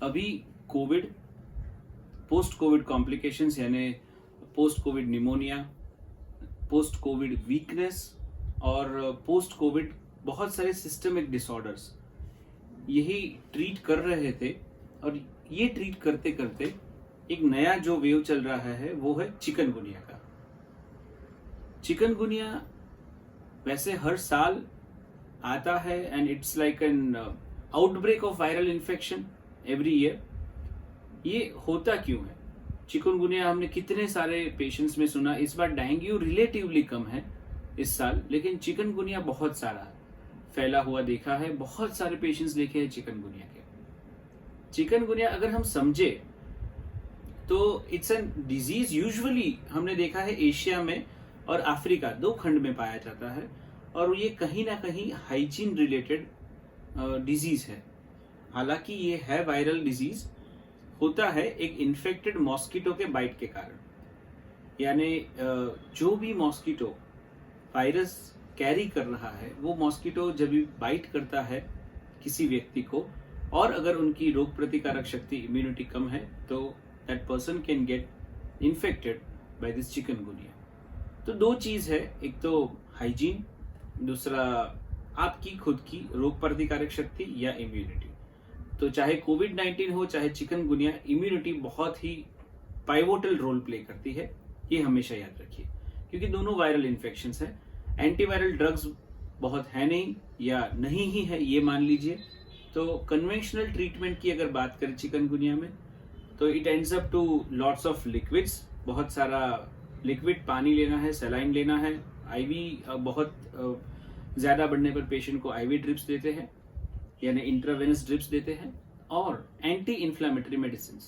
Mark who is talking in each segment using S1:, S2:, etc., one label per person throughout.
S1: अभी Covid, post Covid complications यानी post Covid pneumonia, post Covid weakness और post Covid बहुत सारे सिस्टमिक डिसऑर्डर्स यही ट्रीट कर रहे थे। और ये ट्रीट करते करते एक नया जो वेव चल रहा है वो है चिकनगुनिया का। चिकनगुनिया वैसे हर साल आता है and it's like an outbreak of viral infection every year. ये होता क्यों है? चिकनगुनिया हमने कितने सारे पेशेंट्स में सुना। इस बार डेंगू रिलेटिवली कम है इस साल, लेकिन चिकनगुनिया बहुत सारा फैला हुआ देखा है। बहुत सारे पेशेंट्स देखे हैं चिकनगुनिया के। चिकनगुनिया अगर हम समझे तो इट्स एन डिजीज यूजुअली हमने देखा है एशिया में और अफ्रीका, दो खंड में पाया जाता है। और ये कहीं ना कहीं हाइजीन रिलेटेड डिजीज है। हालांकि ये है वायरल डिजीज, होता है एक इन्फेक्टेड मॉस्किटो के बाइट के कारण। यानी जो भी मॉस्किटो वायरस कैरी कर रहा है वो मॉस्किटो जब भी बाइट करता है किसी व्यक्ति को, और अगर उनकी रोग प्रतिकारक शक्ति इम्यूनिटी कम है तो that person can get infected by this chikungunya. तो दो चीज है, एक तो हाइजीन, दूसरा आपकी खुद की रोग प्रतिकारक शक्ति या इम्यूनिटी। तो चाहे कोविड-19 हो चाहे चिकनगुनिया, इम्यूनिटी बहुत ही पाइवोटल रोल प्ले करती है, ये हमेशा याद रखिए, क्योंकि दोनों वायरल इन्फेक्शंस हैं। एंटीवायरल ड्रग्स बहुत है नहीं या नहीं ही है ये मान लीजिए। तो कन्वेंशनल ट्रीटमेंट की अगर बात करें चिकनगुनिया में तो it ends up to lots of liquids, बहुत सारा लिक्विड पानी लेना है, सलाइन लेना है, आईवी बहुत ज्यादा बढ़ने पर पेशेंट को आईवी ड्रिप्स देते हैं यानी इंट्रावेनस ड्रिप्स देते हैं, और एंटी इन्फ्लामेटरी मेडिसिन।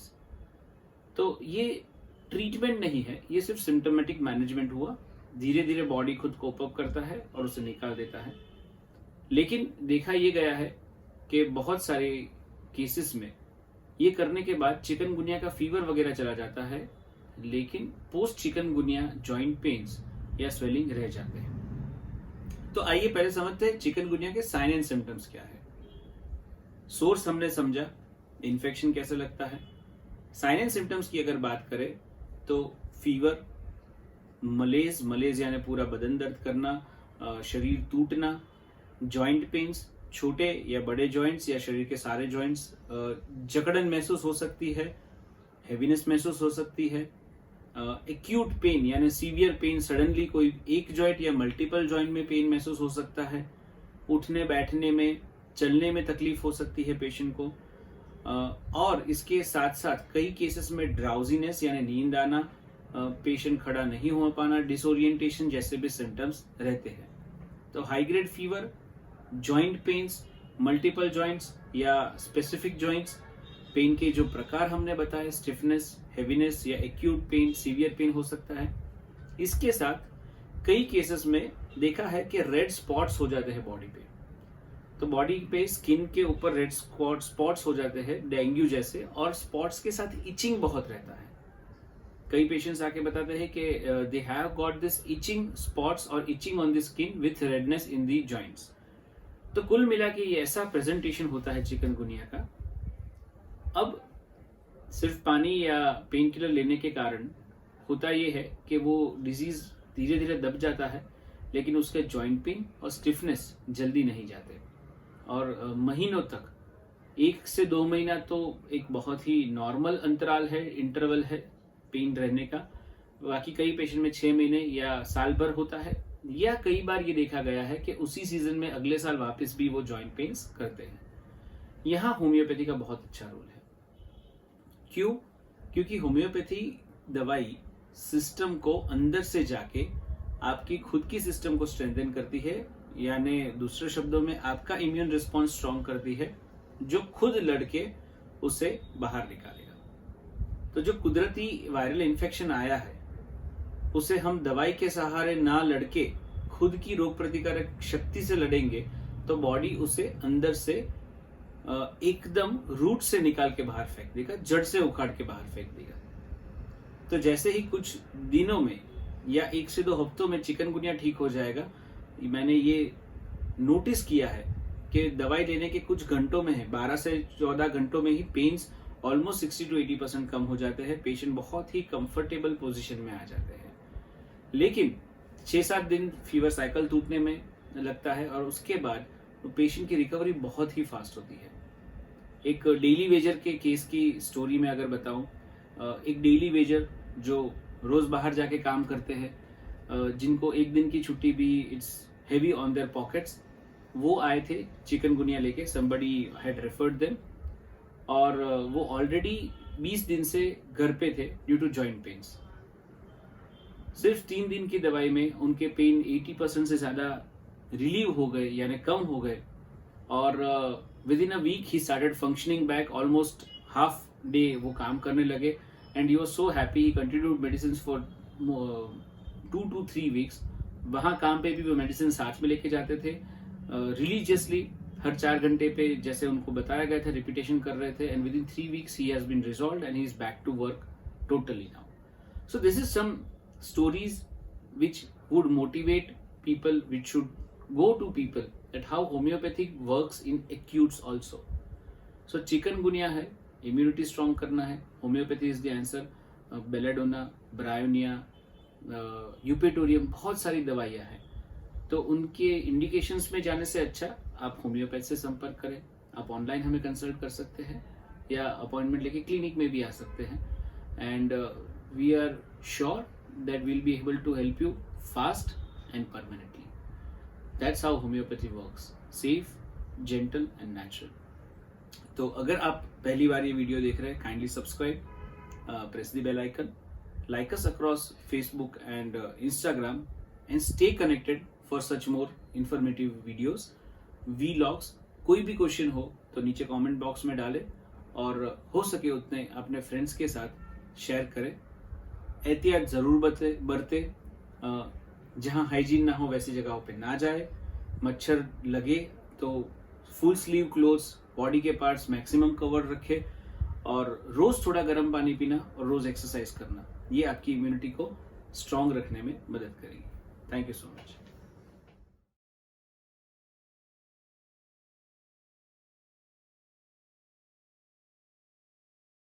S1: तो ये ट्रीटमेंट नहीं है, ये सिर्फ सिम्टोमेटिक मैनेजमेंट हुआ। धीरे धीरे बॉडी खुद कोप अप करता है और उसे निकाल देता है। लेकिन देखा ये गया है कि बहुत सारे केसेस में ये करने के बाद चिकनगुनिया का फीवर वगैरह चला जाता है, लेकिन पोस्ट चिकनगुनिया जॉइंट पेन्स या स्वेलिंग रह जाते हैं। तो आइए पहले समझते हैं चिकनगुनिया के साइन एंड सिम्टम्स क्या है। सोर्स हमने समझा, इन्फेक्शन कैसे लगता है। साइन एंड सिम्टम्स की अगर बात करें तो फीवर, मलेज यानी पूरा बदन दर्द करना, शरीर टूटना, जॉइंट पेन्स, छोटे या बड़े जॉइंट्स या शरीर के सारे जॉइंट्स, जकड़न महसूस हो सकती है, हेवीनेस महसूस हो सकती है, एक्यूट पेन यानी सीवियर पेन, सडनली कोई एक जॉइंट या मल्टीपल जॉइंट में पेन महसूस हो सकता है, उठने बैठने में, चलने में तकलीफ हो सकती है पेशेंट को, और इसके साथ साथ कई केसेस में ड्राउजीनेस यानी नींद आना, पेशेंट खड़ा नहीं हो पाना, डिसोरिएंटेशन जैसे भी सिम्टम्स रहते हैं। तो high grade fever, joint pains, multiple joints या स्पेसिफिक जॉइंट्स, पेन के जो प्रकार हमने बताए, स्टिफनेस, हेवीनेस या एक्यूट पेन, सीवियर पेन हो सकता है। इसके साथ कई केसेस में देखा है कि रेड स्पॉट्स हो जाते हैं बॉडी पे। तो बॉडी पे स्किन के ऊपर रेड स्पॉट्स हो जाते हैं डेंगू जैसे, और स्पॉट्स के साथ इचिंग बहुत रहता है। कई पेशेंट्स आके बताते हैं कि they have got this itching spots और itching on the skin with redness in the joints. तो कुल मिला के ये ऐसा प्रेजेंटेशन होता है चिकनगुनिया का। अब सिर्फ पानी या पेन किलर लेने के कारण होता ये है कि वो डिजीज धीरे धीरे दब जाता है, लेकिन उसके जॉइंट पेन और स्टिफनेस जल्दी नहीं जाते, और महीनों तक, 1 से 2 महीना तो एक बहुत ही नॉर्मल अंतराल है, इंटरवल है पेन रहने का। बाकी कई पेशेंट में 6 महीने या साल भर होता है, या कई बार ये देखा गया है कि उसी सीजन में अगले साल वापस भी वो जॉइंट पेन्स करते हैं। यहाँ होम्योपैथी का बहुत अच्छा रोल है। क्यों? क्योंकि होम्योपैथी दवाई सिस्टम को अंदर से जाके आपकी खुद की सिस्टम को स्ट्रेंथन करती है, यानी दूसरे शब्दों में आपका इम्यून रिस्पॉन्स स्ट्रॉन्ग करती है, जो खुद लड़के उसे बाहर निकालेगा। तो जो कुदरती वायरल इन्फेक्शन आया है उसे हम दवाई के सहारे ना लड़के खुद की रोग प्रतिकारक शक्ति से लड़ेंगे तो बॉडी उसे अंदर से एकदम रूट से निकाल के बाहर फेंक देगा, जड़ से उखाड़ के बाहर फेंक देगा। तो जैसे ही कुछ दिनों में या 1 से 2 हफ्तों में चिकनगुनिया ठीक हो जाएगा, मैंने ये नोटिस किया है कि दवाई लेने के कुछ घंटों में है, 12 से 14 घंटों में ही पेन्स ऑलमोस्ट 60 to 80% कम हो जाते हैं। पेशेंट बहुत ही कंफर्टेबल पोजीशन में आ जाते हैं। लेकिन 6-7 दिन फीवर साइकिल टूटने में लगता है और उसके बाद पेशेंट की रिकवरी बहुत ही फास्ट होती है। एक डेली वेजर के केस की स्टोरी में अगर बताऊं, एक डेली वेजर जो रोज बाहर जाके काम करते हैं, जिनको एक दिन की छुट्टी भी it's heavy on their pockets, वो आए थे चिकनगुनिया लेके। somebody had referred them और वो ऑलरेडी 20 दिन से घर पे थे ड्यू टू जॉइंट पेन्स। सिर्फ 3 दिन की दवाई में उनके पेन 80% से ज्यादा रिलीव हो गए, यानी कम हो गए। और within a week he started functioning back, almost half day वो काम करने लगे and he was so happy. He continued medicine for 2 to 3 weeks. वहाँ काम पे भी वो मेडिसिन साथ में लेके जाते थे रिलीजियसली, हर 4 घंटे पे जैसे उनको बताया गया था रिपीटेशन कर रहे थे। And with in 3 weeks he has been resolved and he is back to work totally now. So this is some stories which would motivate people, which should go to people that how homeopathic works in acutes also. So chikungunya है, immunity strong करना है, homeopathy is the answer. Belladonna, bryonia, Eupatorium, बहुत सारी दवाइयाँ हैं। तो उनके indications में जाने से अच्छा आप होम्योपैथ से संपर्क करें। आप ऑनलाइन हमें कंसल्ट कर सकते हैं या अपॉइंटमेंट लेके क्लिनिक में भी आ सकते हैं। And we are sure that we'll be able to help you fast and permanently. That's how homeopathy works. Safe, gentle and natural. तो अगर आप पहली बार ये वीडियो देख रहे हैं, kindly subscribe, press the bell icon, like us across Facebook and Instagram, and stay connected for such more informative videos, vlogs. कोई भी क्वेश्चन हो तो नीचे कमेंट बॉक्स में डालें और हो सके उतने अपने फ्रेंड्स के साथ शेयर करें। एहतियात जरूर बरते, जहां हाइजीन ना हो वैसी जगहों पे ना जाए। मच्छर लगे तो फुल स्लीव क्लोथ्स, बॉडी के पार्ट्स मैक्सिमम कवर रखे और रोज थोड़ा गर्म पानी पीना और रोज एक्सरसाइज करना, ये आपकी इम्यूनिटी को स्ट्रांग रखने में मदद करेगी। Thank you so much.